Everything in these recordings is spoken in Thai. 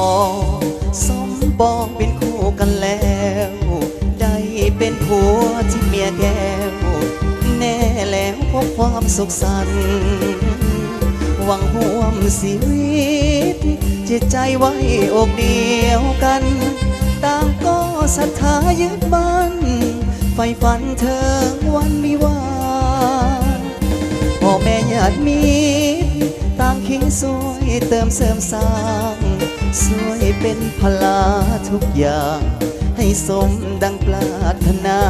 องสมปองเป็นคู่กันแล้วได้เป็นผัวที่เมียแก้วแน่แล้วพบความสุขสันต์หวังห่วมชีวิตจิตใจไว้อกเดียวกันต่างก็ศรัทธายึดมั่นไฟฝันเธอวันวิวาพ่อแม่ญาติมิตรต่างคิงช่วยเติมเสริมสร้างช่วยเป็นพลาทุกอย่างให้สมดังปรารถนา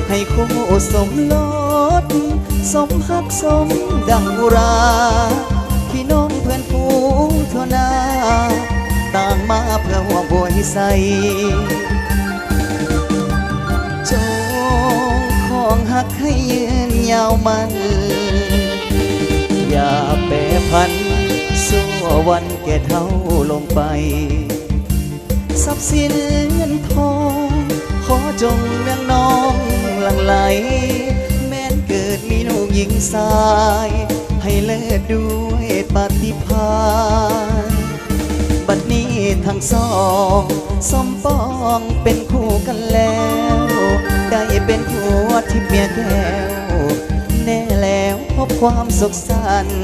ให้คู่สมรสสมฮักสมดังอุราพี่น้องเพื่อนฝูงทั่วหน้าต่างมาเพื่อหัวบวยใสจงของหักให้ยืนยาวมันอย่าแปรพันสู้วันแก่เท่าลงไปทรัพย์สินเงินทองขอจงเลี้ยงน้องหลั่งไหลแม้นเกิดมีลูกหญิงชายให้เลิศด้วยปฏิภาณบัดนี้ทั้งสองสมปองเป็นคู่กันแล้วได้เป็นผัวที่เมียแก้วแน่แล้วพบความสุขสันต์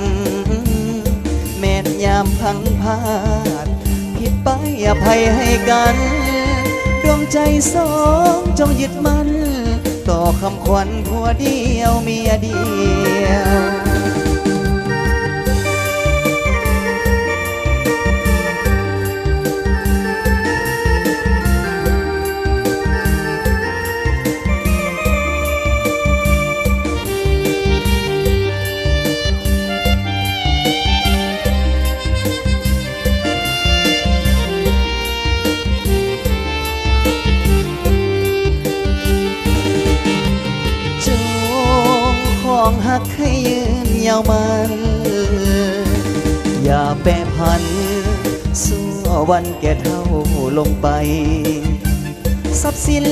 แม้นยามพังพาดผิดไปอภัยให้กันดวงใจสองจงยึดมั่นต่อคำขวัญผัวเดียวเมียเดียวหักให้ยืนยาวมันอย่าแปรพันสู้วันแก่เท่าลงไปทรัพย์สิน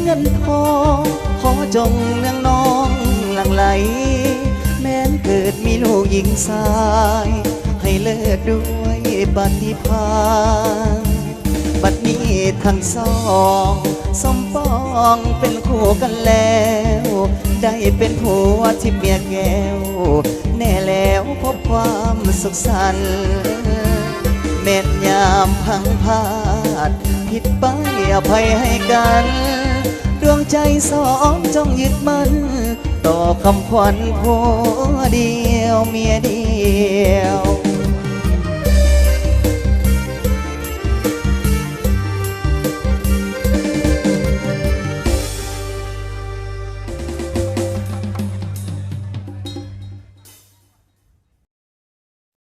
เงินทองขอจงเลี้ยงน้องหลั่งไหลแม้นเกิดมีลูกหญิงชายให้เลิศด้วยปฏิภาณบัดนี้ทั้งสองสมปองเป็นคู่กันแล้วได้เป็นผัวที่เมียแก้วแน่แล้วพบความสุขสันต์แม้นยามพังพาดผิดไปอภัยให้กันดวงใจสองจงยึดมั่นต่อคำขวัญผัวเดียวเมียเดียว